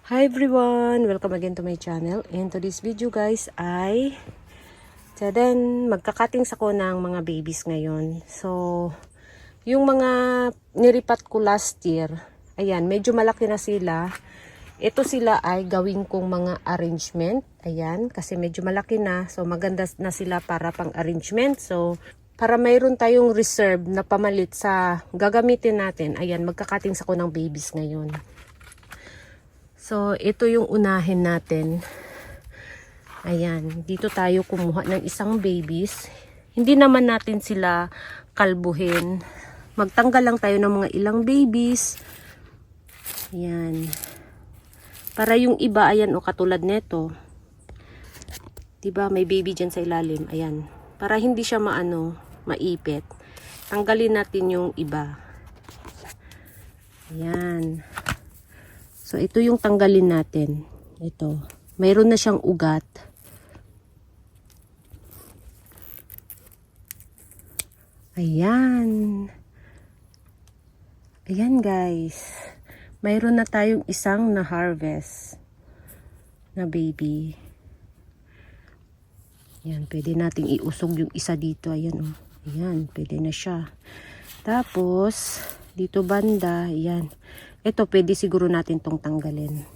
Hi everyone! Welcome again to my channel. And to this video guys ay magkakatings ako ng mga babies ngayon. So, yung mga niripat ko last year, ayan, medyo malaki na sila. Ito sila ay gawin kong mga arrangement. Ayan, kasi medyo malaki na. So, maganda na sila para pang arrangement. So, para mayroon tayong reserve na pamalit sa gagamitin natin. Ayan, magkakatings ako ng babies ngayon. So, ito yung unahin natin. Ayan, dito tayo kumuha ng isang babies. Hindi naman natin sila kalbuhin. Magtanggal lang tayo ng mga ilang babies. Ayan. Para yung iba, ayan o katulad nito. Diba, may baby dyan sa ilalim. Ayan. Para hindi siya maipit. Tanggalin natin yung iba. Ayan. So, ito yung tanggalin natin. Ito. Mayroon na siyang ugat. Ayan. Ayan guys. Mayroon na tayong isang na-harvest na baby. Ayan. Pwede nating iusog yung isa dito. Ayan o. Ayan. Pwede na siya. Tapos, dito banda. Ayan. Ito, pwede siguro natin tong tanggalin.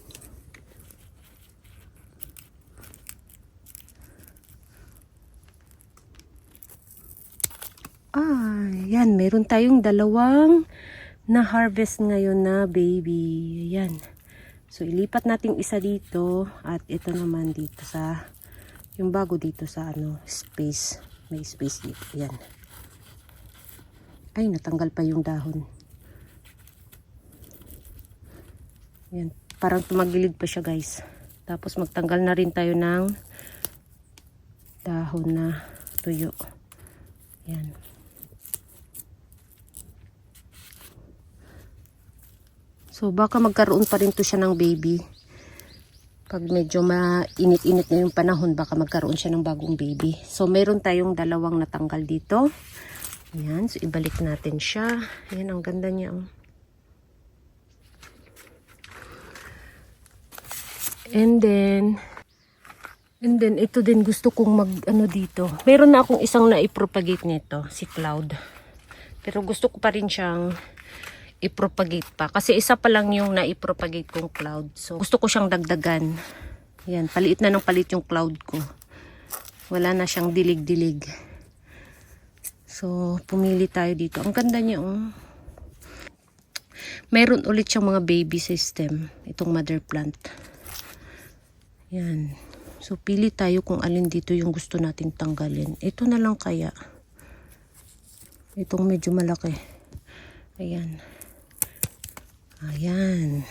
Yan. Meron tayong dalawang na-harvest ngayon na baby. Ayan. So, ilipat natin isa dito. At ito naman dito sa, yung bago dito sa space. May space dito. Ayan. Ay, natanggal pa yung dahon. Yan, parang tumagilid pa siya guys. Tapos magtanggal na rin tayo ng dahon na tuyo. Yan. So baka magkaroon pa rin to siya ng baby. Pag medyo mainit-init na yung panahon, baka magkaroon siya ng bagong baby. So meron tayong dalawang natanggal dito. Yan, so ibalik natin siya. Yan, ang ganda niya. And then ito din gusto kong dito. Meron na akong isang na-propagate nito, si Cloud. Pero gusto ko pa rin siyang i-propagate pa. Kasi isa pa lang yung na-propagate kong Cloud. So, gusto ko siyang dagdagan. Yan, paliit na ng palit yung Cloud ko. Wala na siyang dilig-dilig. So, pumili tayo dito. Ang ganda niya, oh. Meron ulit siyang mga baby system. Itong mother plant. Yan. So, pili tayo kung alin dito yung gusto nating tanggalin. Ito na lang kaya. Itong medyo malaki. Ayan. Ayan.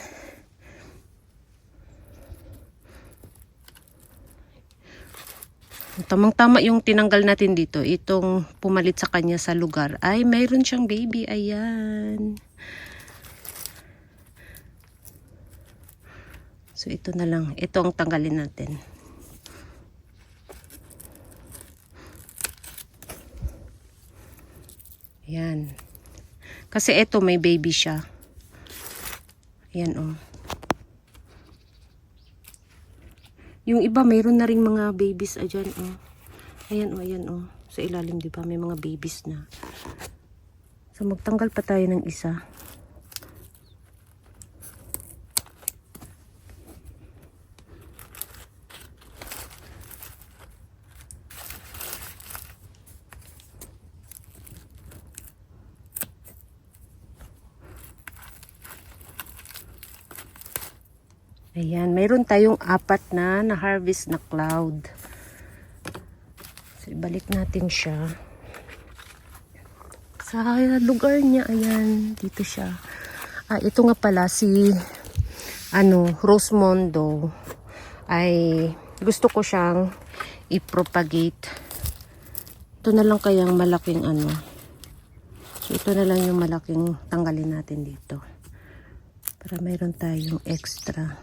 Tamang-tama yung tinanggal natin dito. Itong pumalit sa kanya sa lugar. Ay, mayroon siyang baby. Ayan. So, ito na lang. Ito ang tanggalin natin. Ayan. Kasi ito may baby siya. Ayan o. Yung iba mayroon na ring mga babies dyan o. Ayan o, ayan o. Sa ilalim diba may mga babies na. So magtanggal pa tayo ng isa. Ayan, mayroon tayong 4 na na-harvest na Cloud. So, ibalik natin siya. Sa lugar niya, ayan, dito siya. Ito nga pala si, Rosemondo. Ay, gusto ko siyang i-propagate. Ito na lang kayang malaking So, ito na lang yung malaking tanggalin natin dito. Para mayroon tayong extra.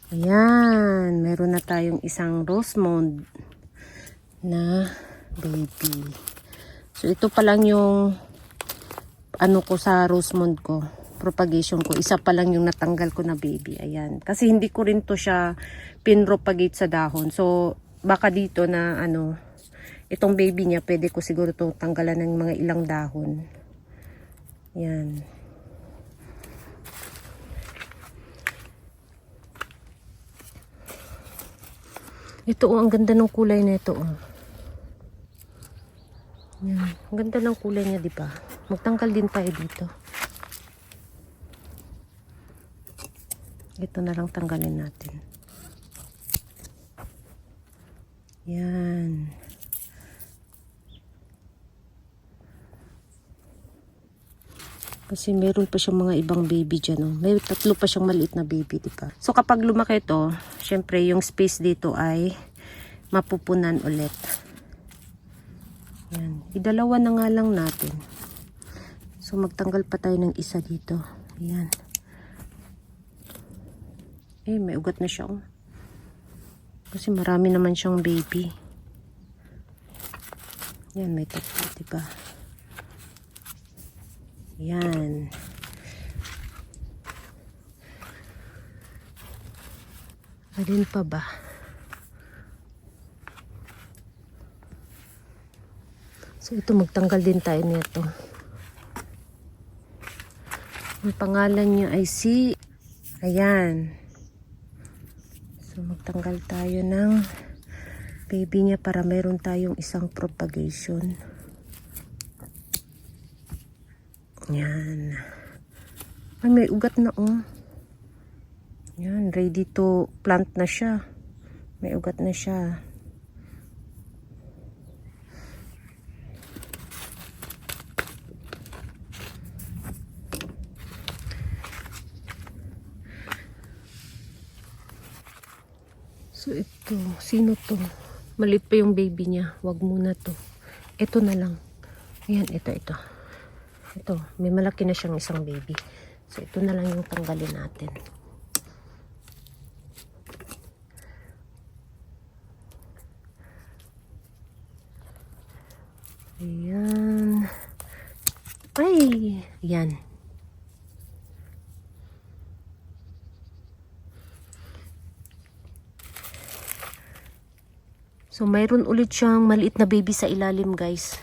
Ayan. Meron na tayong isang Rosemond na baby. So, ito pa lang yung ko sa Rosemond ko. propagation ko. Isa pa lang yung natanggal ko na baby. Ayan. Kasi hindi ko rin to siya pinropagate sa dahon. So, baka dito na ano, itong baby niya, pwede ko siguro to tanggalan ng mga ilang dahon. Ayan. Ito ang ganda ng kulay nito. Yan. Ang ganda ng kulay niya, di ba? Magtanggal din tayo dito. Ito na lang tanggalin natin. Yan. Kasi meron pa siyang mga ibang baby dyan. Oh. May 3 pa siyang maliit na baby, di ba? So kapag lumaki ito, syempre yung space dito ay mapupunan ulit. Yan. Idalawa na nga lang natin. So magtanggal pa tayo ng isa dito. Ayan. May ugat na siya. Oh. Kasi marami naman siyang baby. Yan, may 3, di ba? Yan. Alin pa ba? So ito, magtanggal din tayo nito. Ang pangalan niya ay si, ayan. So magtanggal tayo ng baby niya para meron tayong isang propagation. Yan. Ay, may ugat na oh. Yan, ready to plant na siya. May ugat na siya. So ito, sino to? Maliit pa yung baby niya. Wag muna to. Ito na lang. Ayan, ito. Ito, may malaki na siyang isang baby. So ito na lang yung tanggalin natin. Ayan. Ay! Ayan. So, mayroon ulit siyang maliit na baby sa ilalim, guys.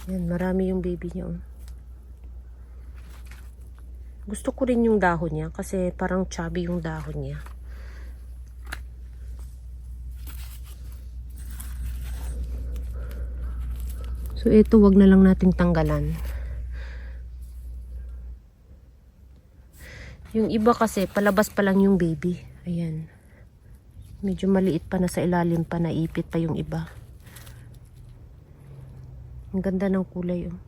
Yan, marami yung baby niya. Oh. Gusto ko rin yung dahon niya kasi parang chubby yung dahon niya. So, ito wag na lang nating tanggalan. Yung iba kasi, palabas pa lang yung baby. Ayan. Medyo maliit pa na sa ilalim pa, naipit pa yung iba. Ang ganda ng kulay, oh.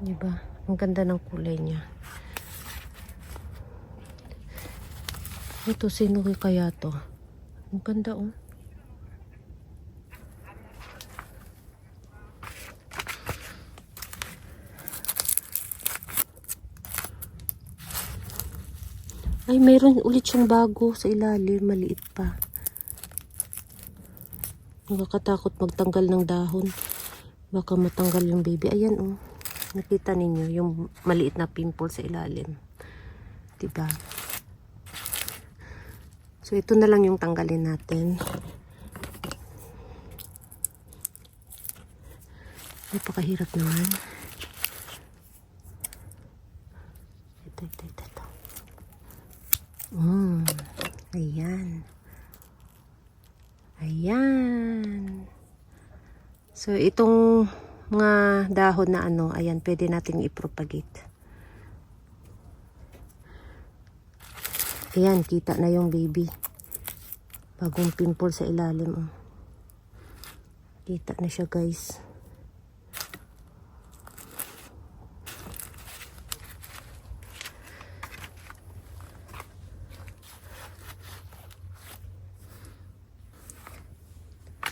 Diba? Ang ganda ng kulay niya. Ito, sino kaya to? Ang ganda, oh. Ay, mayroon ulit siyang bago sa ilalim. Maliit pa. Nakakatakot magtanggal ng dahon. Baka matanggal yung baby. Ayan, oh. Nakita ninyo yung maliit na pimple sa ilalim. Diba? So, ito na lang yung tanggalin natin. Napakahirap naman. Ito. Ayan. Ayan. So, itong mga dahon na ano, ayan, pwede nating i-propagate. Ayan, kita na yung baby. Bagong pimple sa ilalim. Oh. Kita na siya, guys.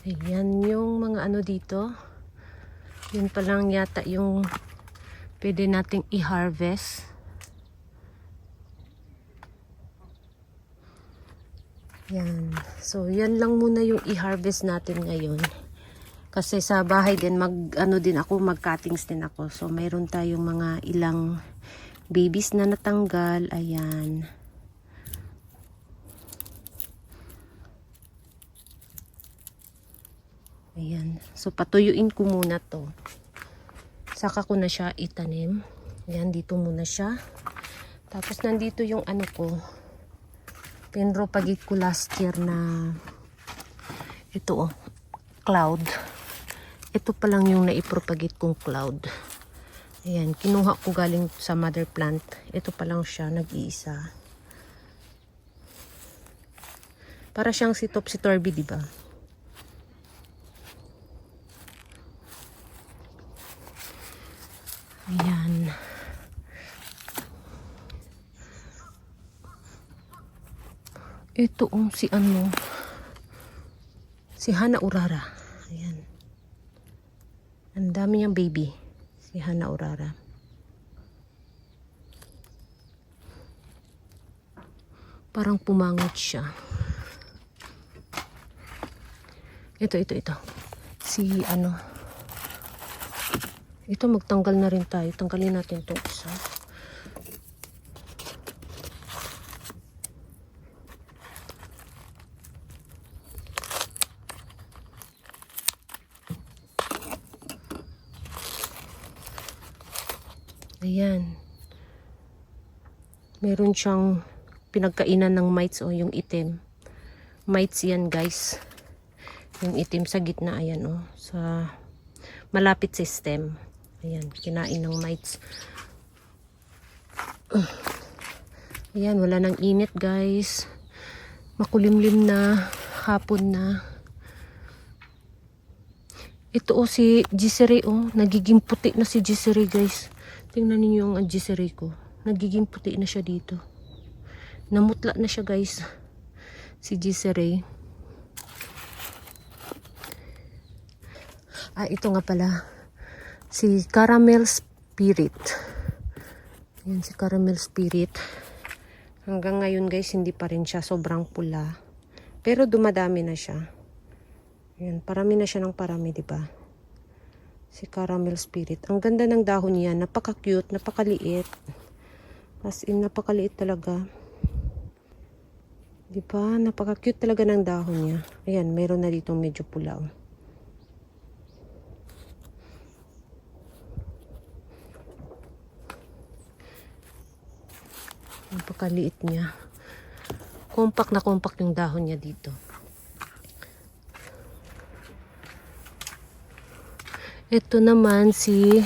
Ayan yung mga ano dito. Yun pa lang yata yung pwede nating i-harvest. Yan. So, yan lang muna yung i-harvest natin ngayon. Kasi sa bahay din, mag-cuttings din ako. So, mayroon tayong mga ilang babies na natanggal. Ayan. Ayan. So, patuyuin ko muna to. Saka ko na siya itanim. Ayan, dito muna siya. Tapos, nandito yung ano ko. Pinropagate ko last year na ito cloud. Ito pa lang yung naipropagate kong cloud. Ayan, kinuha ko galing sa mother plant. Ito pa lang siya, nag-iisa. Para siyang si topsy-turvy, di ba? Ayan. Ito si ano, si Hana Urara. Ayan. Ang dami niyang baby. Si Hana Urara. Parang pumangot siya. Ito. Si ano. Ito magtanggal na rin tayo. Tanggalin natin itong isa. Ayan. Meron siyang pinagkainan ng mites o yung itim. Mites yan guys. Yung itim sa gitna. Ayan sa malapit sa stem. Ayan. Kinain ng mites. Ayan. Wala nang init guys. Makulimlim na. Hapon na. Ito si Gisere nagiging puti na si Gisere guys. Tingnan niyo yung Gisere ko. Nagiging puti na siya dito. Namutla na siya guys. Si Gisere. Ito nga pala. Si Caramel Spirit. Ayan si Caramel Spirit. Hanggang ngayon guys, hindi pa rin siya sobrang pula. Pero dumadami na siya. Ayan, parami na siya ng parami, diba? Si Caramel Spirit. Ang ganda ng dahon niya. Napaka-cute, napakaliit. As in, napakaliit talaga. Diba? Napaka-cute talaga ng dahon niya. Ayan, meron na dito medyo pula. Napakaliit niya. Compact na compact yung dahon niya dito. Ito naman si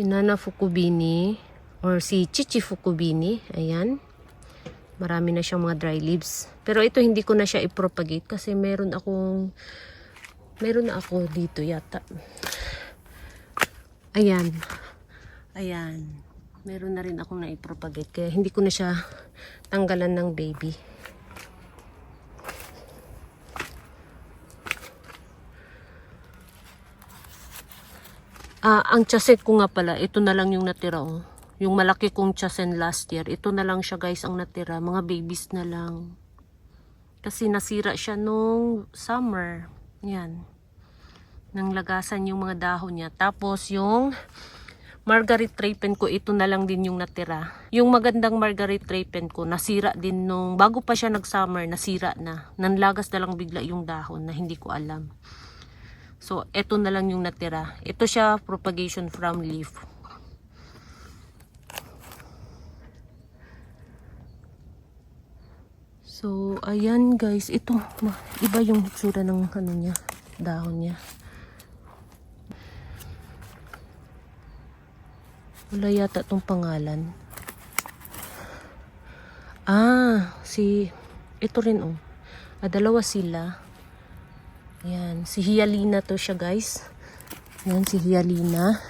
Nana Fukubini or si Chichi Fukubini. Ayan. Marami na siyang mga dry leaves. Pero ito hindi ko na siya i-propagate kasi meron na ako dito yata. Ayan. Meron na rin akong na-i-propagate kaya hindi ko na siya tanggalan ng baby. Ang chasen ko nga pala, ito na lang yung natira Yung malaki kong chasen last year, ito na lang siya guys ang natira. Mga babies na lang. Kasi nasira siya nung summer. Yan. Nang lagasan yung mga dahon niya. Tapos yung Margaret Trapen ko, ito na lang din yung natira. Yung magandang Margaret Trapen ko, nasira din nung, bago pa siya nag-summer, nasira na. Nanlagas na lang bigla yung dahon na hindi ko alam. So, ito na lang yung natira. Ito siya, propagation from leaf. So, ayan guys. Ito, iba yung hitsura ng niya, dahon niya. Wala yata itong pangalan. Ito rin dalawa sila. Ayan, si Hyalina to siya guys. Ayan, si Hyalina.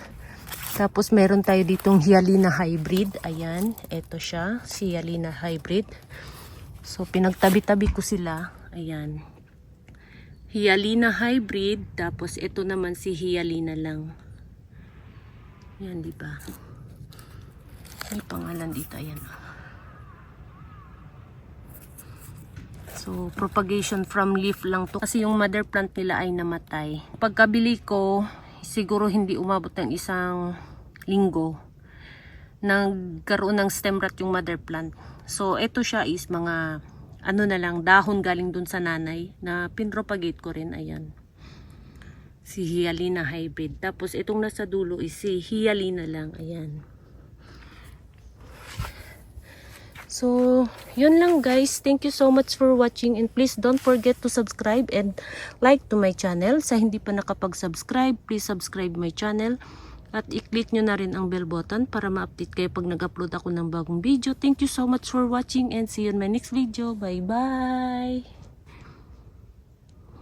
Tapos meron tayo ditong Hyalina Hybrid. Ayan, ito siya, si Hyalina Hybrid. So, pinagtabi-tabi ko sila. Ayan. Hyalina Hybrid. Tapos, ito naman si Hyalina lang. Ayan, diba? May pangalan dito. Ayan. So, propagation from leaf lang to. Kasi yung mother plant nila ay namatay. Pagkabili ko, siguro hindi umabot ng 1 linggo. Nagkaroon ng stem rot yung mother plant. So, ito siya is mga, ano na lang, dahon galing dun sa nanay na pinropagate ko rin. Ayan. Si Hyalina hybrid. Tapos, itong nasa dulo is si Hyalina lang. Ayan. So, yun lang guys. Thank you so much for watching and please don't forget to subscribe and like to my channel. Sa hindi pa nakapag-subscribe, please subscribe my channel at i-click nyo na rin ang bell button para ma-update kayo pag nag-upload ako ng bagong video. Thank you so much for watching and see you in my next video. Bye-bye!